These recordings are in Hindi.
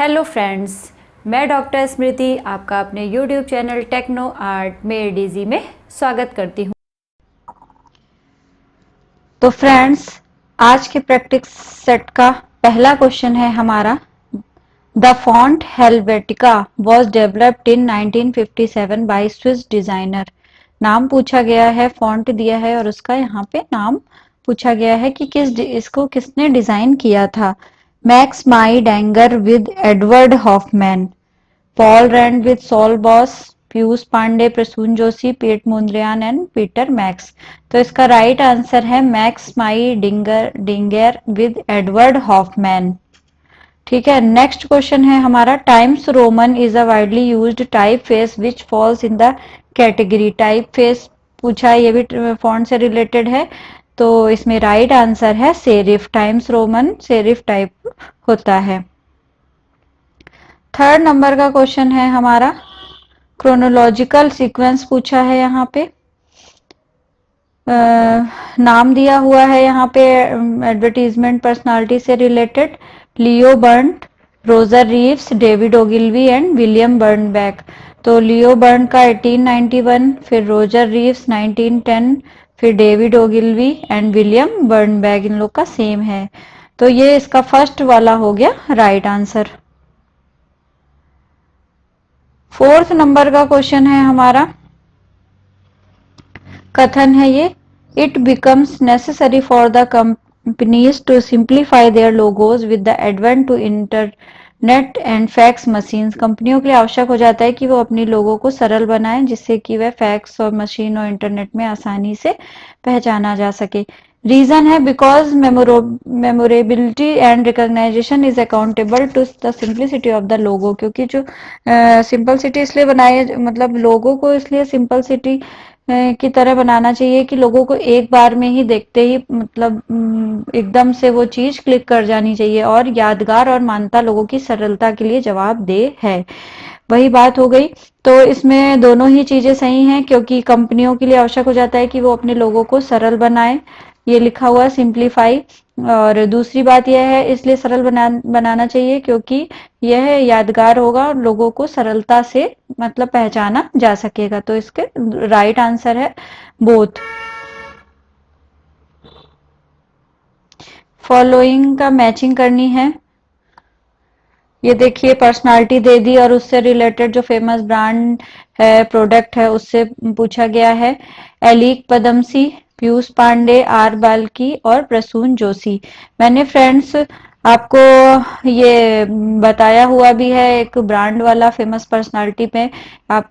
हेलो फ्रेंड्स, मैं डॉक्टर स्मृति आपका अपने यूट्यूब चैनल टेक्नो आर्ट में एडीजी में स्वागत करती हूँ। तो फ्रेंड्स, आज के प्रैक्टिस सेट का पहला क्वेश्चन है हमारा, the font Helvetica was developed in 1957 bye Swiss designer. नाम पूछा गया है, फॉन्ट दिया है और उसका यहाँ पे नाम पूछा गया है कि इसको किसने डिजाइन किया था। Max Miedinger with Edward Hoffmann, Paul Rand with Saul Bass, Piyush Pandey, Prasoon Joshi, Piet Mondrian and Peter Max. तो इसका राइट आंसर है Max Miedinger with Edward Hoffmann. ठीक है, नेक्स्ट क्वेश्चन है हमारा, Times Roman is a widely used typeface which falls in the category. Typeface पूछा है, ये भी फॉन्ट से रिलेटेड है, तो इसमें राइट आंसर है serif. Times Roman serif type होता है। थर्ड नंबर का क्वेश्चन है हमारा, क्रोनोलॉजिकल सीक्वेंस पूछा है यहाँ पे। नाम दिया हुआ है यहाँ पे एडवर्टीजमेंट पर्सनालिटी से related, Leo Burnett, Rosser Reeves, David Ogilvy and William Bernbach. तो लियो बर्ट का 1891, फिर रोजर रीव्स 1910, फिर डेविड ओगिलवी एंड विलियम बर्नबैक, इन लोग का सेम है। तो ये इसका फर्स्ट वाला हो गया राइट आंसर। फोर्थ नंबर का क्वेश्चन है हमारा, कथन है ये, it becomes necessary for the companies to simplify their logos with the advent to internet and fax machines. कंपनियों के लिए आवश्यक हो जाता है कि वो अपनी लोगों को सरल बनाएं जिससे कि वह फैक्स और मशीन और इंटरनेट में आसानी से पहचाना जा सके। रीजन है because memorability and recognization is accountable to the simplicity of the logo. क्योंकि जो सिंपल इसलिए बनाए, मतलब लोगों को इसलिए सिंपल की तरह बनाना चाहिए कि लोगों को एक बार में ही देखते ही मतलब एकदम से वो चीज क्लिक कर जानी चाहिए, और यादगार और मान्यता लोगों की सरलता के लिए जवाबदेह है। वही बात हो गई। तो इसमें दोनों ही चीजें सही हैं, क्योंकि कंपनियों के लिए आवश्यक हो जाता है कि वो अपने लोगों को सरल बनाए, ये लिखा हुआ सिंप्लीफाई। और दूसरी बात यह है, इसलिए सरल बनाना चाहिए क्योंकि यह यादगार होगा और लोगों को सरलता से मतलब पहचाना जा सकेगा। तो इसके राइट आंसर है बोथ। फॉलोइंग का मैचिंग करनी है। ये देखिए, पर्सनालिटी दे दी और उससे रिलेटेड जो फेमस ब्रांड है, प्रोडक्ट है, उससे पूछा गया है। एलिक पदमसी, पीयूष पांडे, आर बाल्की और प्रसून जोशी। मैंने फ्रेंड्स आपको ये बताया हुआ भी है एक ब्रांड वाला फेमस पर्सनालिटी पे,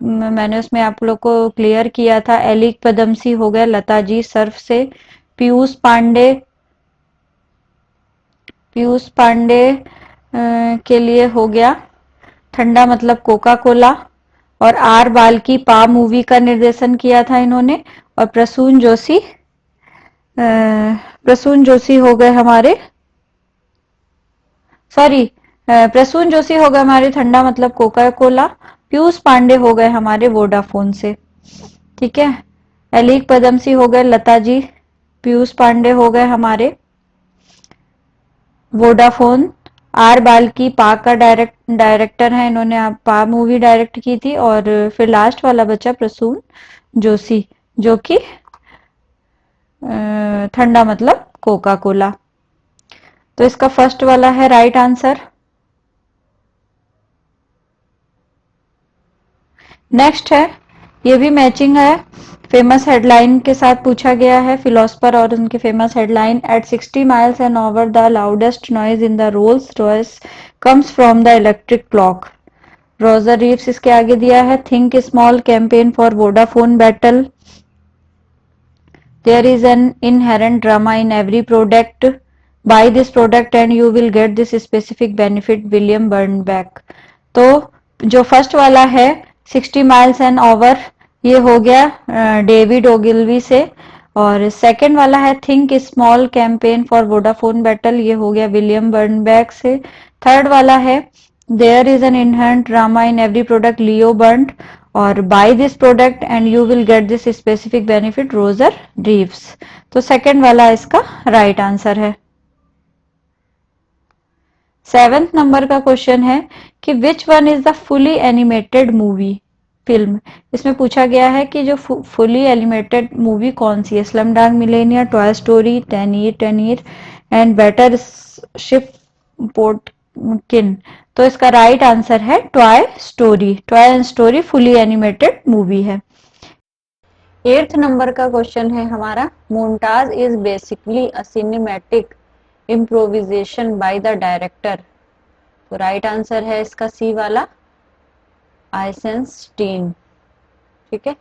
मैंने उसमें आप लोग को क्लियर किया था। एलिक पदमसी हो गया लता जी सर्फ से, पीयूष पांडे के लिए हो गया ठंडा मतलब कोका कोला, और आर बाल्की पा मूवी का निर्देशन किया था इन्होंने। और प्रसून जोशी हो गए हमारे, प्रसून जोशी हो गए हमारे ठंडा मतलब कोका कोला, पीयूष पांडे हो गए हमारे वोडाफोन से। ठीक है, एलिक पदमसी हो गए लता जी, पीयूष पांडे हो गए हमारे वोडाफोन, आर बाल्की पा का डायरेक्टर है, इन्होंने पा मूवी डायरेक्ट की थी। और फिर लास्ट वाला बचा प्रसून जोशी, जो कि ठंडा मतलब कोका कोला। तो इसका फर्स्ट वाला है राइट आंसर। नेक्स्ट है, ये भी मैचिंग है, फेमस हेडलाइन के साथ पूछा गया है, फिलोसफर और उनके famous headline, at 60 miles an hour the loudest noise in the Rolls Royce comes from the electric clock. Rosser Reeves इसके आगे दिया है, think small campaign for Vodafone Beetle, there is an inherent drama in every product, buy this product and you will get this specific benefit, William Bernbach. तो जो फर्स्ट वाला है 60 miles an hour, ये हो गया डेविड ओगिलवी से। और सेकंड वाला है think small campaign for Vodafone Beetle, ये हो गया विलियम बर्नबैक से। थर्ड वाला है there is an inherent drama in every product, Leo Burnett. और buy this product and you will get this specific benefit, Rosser Reeves. तो सेकंड वाला इसका राइट आंसर है। 7th नंबर का क्वेश्चन है कि which one is the fully animated movie film. इसमें पूछा गया है कि जो फुली एनिमेटेड मूवी कौन सी है। Slumdog Millionaire, Toy Story, ten year and battleship Potemkin. तो इसका राइट आंसर है Toy Story. Toy and story fully animated movie है। 8th नंबर का क्वेश्चन है हमारा, montage is basically a cinematic improvisation by the director. तो राइट आंसर है इसका सी वाला, आइसेंस्टीन। ठीक है।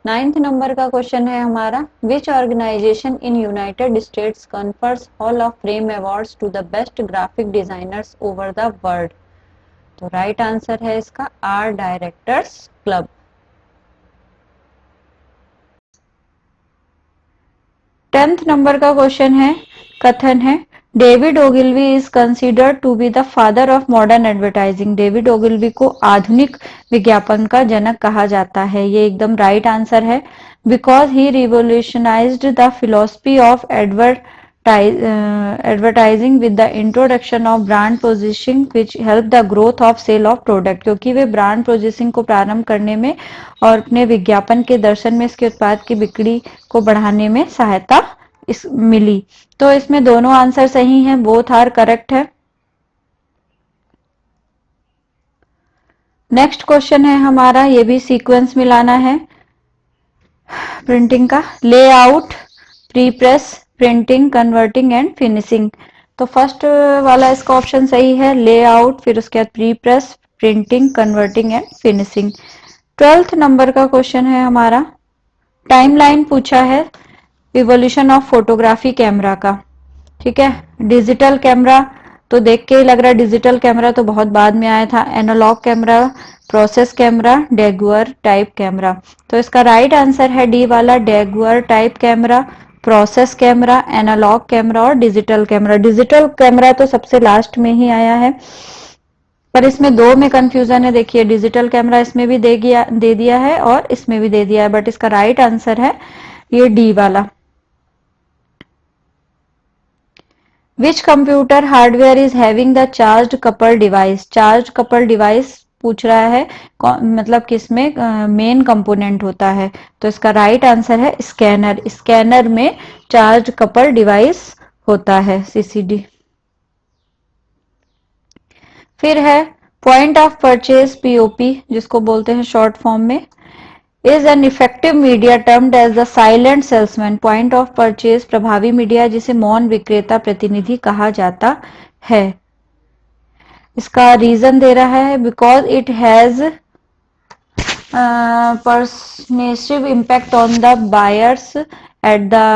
9th नंबर का क्वेश्चन है हमारा, which organization in United States confers hall of fame awards to the best graphic designers over the world. तो राइट आंसर है इसका Art Directors Club. 10th number का क्वेश्चन है, कथन है, David Ogilvy is considered to be the father of modern advertising. David Ogilvy को आधुनिक विज्ञापन का जनक कहा जाता है। ये एकदम राइट आंसर है, because he revolutionized the philosophy of advertising with the introduction of brand positioning which help the growth of sale of product. क्योंकि वे ब्रांड पोजिशिंग को प्रारंभ करने में और अपने विज्ञापन के दर्शन में इसके उत्पाद की बिक्री को बढ़ाने में सहायता मिली। तो इसमें दोनों आंसर सही हैं, बोथ आर करेक्ट है। नेक्स्ट क्वेश्चन है हमारा, ये भी सीक्वेंस मिलाना है प्रिंटिंग का। Layout, pre press, printing, converting and finishing. तो फर्स्ट वाला इसका ऑप्शन सही है, लेआउट, फिर उसके बाद pre press, printing, converting and finishing. 12th number का क्वेश्चन है हमारा, टाइमलाइन पूछा है इवोल्यूशन ऑफ फोटोग्राफी कैमरा का। ठीक है। डिजिटल कैमरा तो देख के ही लग रहा है डिजिटल कैमरा तो बहुत बाद में आया था। Analogue camera, process camera, daguerreotype camera. तो इसका राइट आंसर है डी वाला, daguerreotype camera, process camera, analogue camera और डिजिटल कैमरा। डिजिटल कैमरा तो सबसे लास्ट में ही आया है, पर इसमें दो में कंफ्यूजन है। देखिए डिजिटल कैमरा इसमें भी दे दिया है और इसमें भी दे दिया है, बट इसका राइट आंसर है ये डी वाला। Which computer hardware is having the charged couple device? Charged couple device पूछ रहा है, मतलब किसमें मेन कंपोनेंट होता है। तो इसका राइट आंसर है स्कैनर। स्कैनर में चार्ज कपल डिवाइस होता है, सीसीडी। फिर है पॉइंट ऑफ परचेज, पीओपी जिसको बोलते हैं शॉर्ट फॉर्म में, is an effective media termed as the silent salesman. Point of purchase प्रभावी मीडिया जिसे मौन विक्रेता प्रतिनिधि कहा जाता है। इसका रीजन दे रहा है, because it has persuasive impact on the buyers at the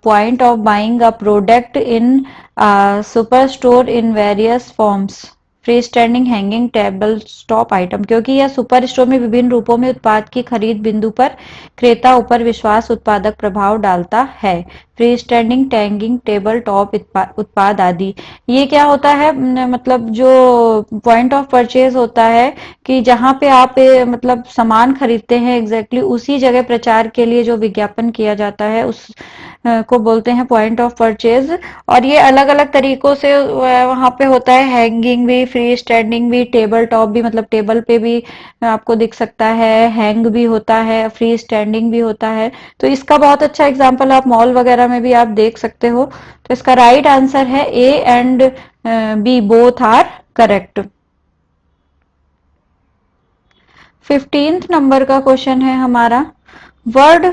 point of buying a product in a superstore in various forms, free standing, hanging, table top item. क्योंकि यह सुपर स्टोर में विभिन्न रूपों में उत्पाद की खरीद बिंदु पर क्रेता ऊपर विश्वास उत्पादक प्रभाव डालता है। Free standing, tagging, table top उत्पाद आदि। ये क्या होता है, मतलब जो पॉइंट ऑफ परचेज होता है कि जहां पे आप मतलब सामान खरीदते हैं एग्जैक्टली उसी जगह प्रचार के लिए जो विज्ञापन किया जाता है उस को बोलते हैं पॉइंट ऑफ परचेज। और ये अलग अलग तरीकों से वहां पे होता है, हैंगिंग भी, फ्री स्टैंडिंग भी, टेबल टॉप भी, मतलब टेबल पे भी आपको दिख सकता है, हैंग भी होता है, फ्री स्टैंडिंग भी होता है। तो इसका बहुत अच्छा एग्जाम्पल आप मॉल वगैरह में भी आप देख सकते हो। तो इसका राइट आंसर है A and B, both are correct. 15th number का क्वेश्चन है हमारा, word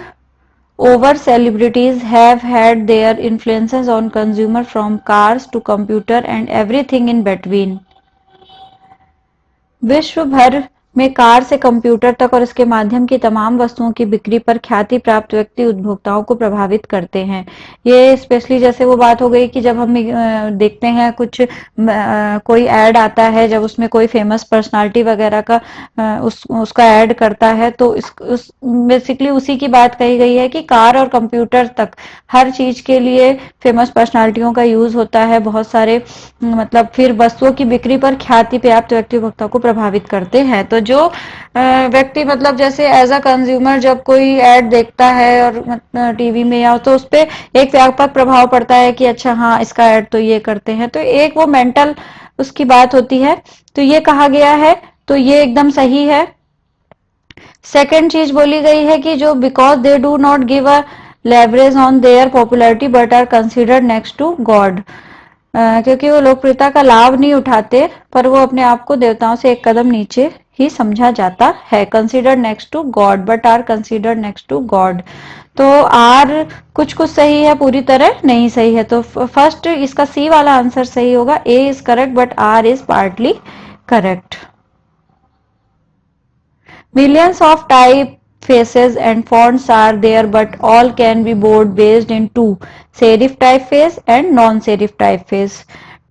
over celebrities have had their influences on consumer from cars to computer and everything in between। विश्व भर में कार से कंप्यूटर तक और इसके माध्यम की तमाम वस्तुओं की बिक्री पर ख्याति प्राप्त व्यक्ति उपभोक्ताओं को प्रभावित करते हैं। ये स्पेशली जैसे वो बात हो गई कि जब हम देखते हैं कुछ कोई ऐड आता है, जब उसमें कोई फेमस पर्सनालिटी वगैरह का उसका ऐड करता है, तो बेसिकली उसी की बात कही गई है कि कार और कंप्यूटर तक हर चीज के लिए फेमस पर्सनालिटियों का यूज होता है। बहुत सारे मतलब फिर वस्तुओं की बिक्री पर ख्याति प्राप्त व्यक्ति उपभोक्ता को प्रभावित करते हैं। तो जो व्यक्ति मतलब जैसे एज अ कंज्यूमर जब कोई ऐड देखता है और टीवी में या तो उस पे एक व्यापक प्रभाव पड़ता है कि अच्छा हाँ इसका ऐड तो ये करते हैं, तो एक वो मेंटल उसकी बात होती है, तो ये कहा गया है, तो ये एकदम सही है। सेकेंड चीज बोली गई है कि जो because they do not give a leverage on their popularity but are considered next to God, क्योंकि वो लोकप्रियता का लाभ नहीं उठाते पर वो अपने आप को देवताओं से एक कदम नीचे ही समझा जाता है। Considered next to God but are considered next to God, तो आर कुछ कुछ सही है, पूरी तरह नहीं सही है, तो फर्स्ट इसका सी वाला आंसर सही होगा, A is correct but R is partly correct. Millions of typefaces and fonts are there, but all can be board based in two: serif typeface and non-serif typeface.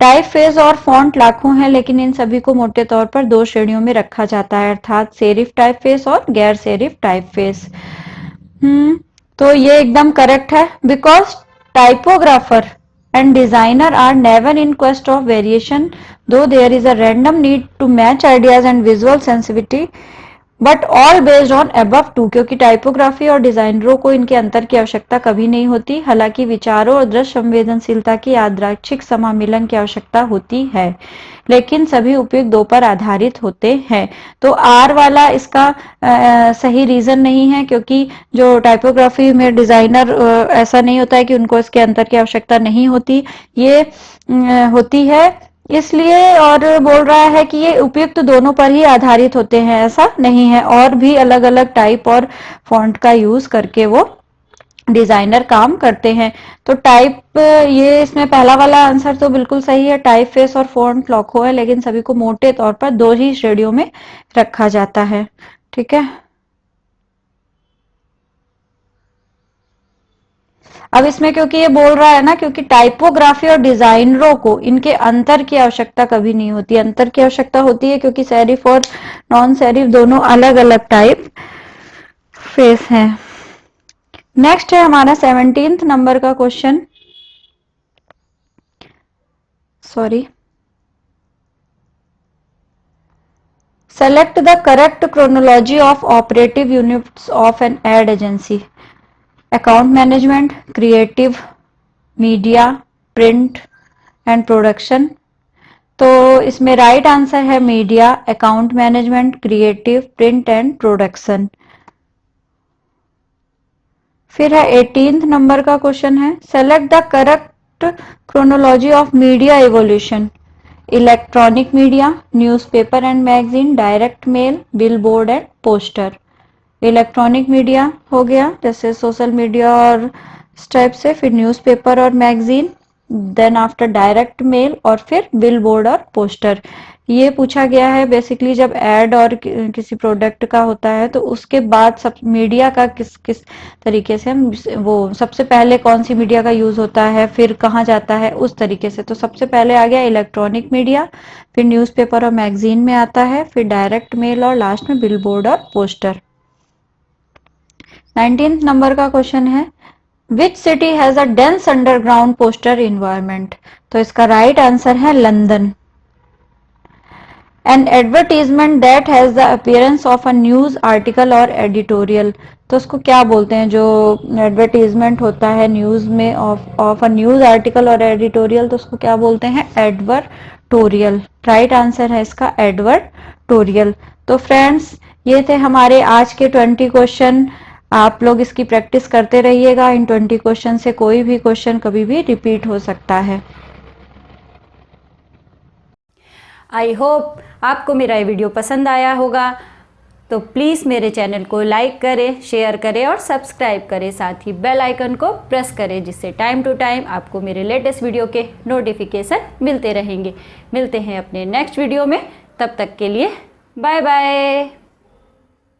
Typeface और फॉन्ट लाखों हैं, लेकिन इन सभी को मोटे तौर पर दो श्रेणियों में रखा जाता है, अर्थात सेरिफ टाइपफेस और गैर सेरिफ टाइपफेस। तो ये एकदम करेक्ट है, because typographer and designer are never in quest of variation, though there is a random need to match ideas and visual sensitivity, but all based on above two, क्योंकि टाइपोग्राफी और डिजाइनरों को इनके अंतर की आवश्यकता कभी नहीं होती, हालांकि विचारों और दृश्य संवेदनशीलता की यादृच्छिक समामिलन की आवश्यकता होती है, लेकिन सभी उपयुक्त दो पर आधारित होते हैं। तो आर वाला इसका सही रीजन नहीं है, क्योंकि जो टाइपोग्राफी में डिजाइनर ऐसा नहीं होता है कि उनको इसके अंतर की आवश्यकता नहीं होती, ये होती है इसलिए, और बोल रहा है कि ये उपयुक्त दोनों पर ही आधारित होते हैं, ऐसा नहीं है, और भी अलग अलग टाइप और फॉन्ट का यूज करके वो डिजाइनर काम करते हैं। तो टाइप ये इसमें पहला वाला आंसर तो बिल्कुल सही है, टाइप फेस और फॉन्ट लाखों है, लेकिन सभी को मोटे तौर पर दो ही श्रेणियों में रखा जाता है। ठीक है, अब इसमें क्योंकि ये बोल रहा है ना, क्योंकि टाइपोग्राफी और डिजाइनरों को इनके अंतर की आवश्यकता कभी नहीं होती, अंतर की आवश्यकता होती है क्योंकि सेरिफ और नॉन सेरिफ दोनों अलग अलग टाइप फेस हैं। नेक्स्ट है हमारा 17th नंबर का question, sorry, select the correct chronology of operative units of an ad agency: account management, creative, media, print and production. तो इसमें राइट आंसर है media, account management, creative, print and production. फिर है 18th नंबर का क्वेश्चन है, select the correct chronology of media evolution: electronic media, newspaper and magazine, direct mail, billboard and poster. Electronic media हो गया जैसे सोशल मीडिया और इस टाइप से, फिर न्यूज़पेपर और magazine, then after direct mail, और फिर बिलबोर्ड और पोस्टर। ये पूछा गया है बेसिकली जब एड और किसी प्रोडक्ट का होता है तो उसके बाद सब मीडिया का किस किस तरीके से हम वो सबसे पहले कौन सी मीडिया का यूज होता है, फिर कहाँ जाता है, उस तरीके से। तो सबसे पहले आ गया इलेक्ट्रॉनिक मीडिया, फिर न्यूज़पेपर और मैगजीन में आता है, फिर डायरेक्ट मेल और लास्ट में बिलबोर्ड और पोस्टर। 19th नंबर का क्वेश्चन है, which city has a dense underground poster environment? तो इसका राइट आंसर है London. N advertisement that has the appearance of a news article और एडिटोरियल। तो उसको क्या बोलते हैं, जो एडवर्टीजमेंट होता है न्यूज में ऑफ अ न्यूज आर्टिकल और एडिटोरियल, तो उसको क्या बोलते हैं? एडवर्टोरियल। राइट आंसर है इसका एडवर्टोरियल। तो फ्रेंड्स, ये थे हमारे आज के 20 क्वेश्चन। आप लोग इसकी प्रैक्टिस करते रहिएगा, इन 20 क्वेश्चन से कोई भी क्वेश्चन कभी भी रिपीट हो सकता है। आई होप आपको मेरा ये वीडियो पसंद आया होगा, तो प्लीज़ मेरे चैनल को लाइक करें, शेयर करें और सब्सक्राइब करें, साथ ही बेल आइकन को प्रेस करें, जिससे टाइम टू टाइम आपको मेरे लेटेस्ट वीडियो के नोटिफिकेशन मिलते रहेंगे। मिलते हैं अपने नेक्स्ट वीडियो में, तब तक के लिए बाय बाय।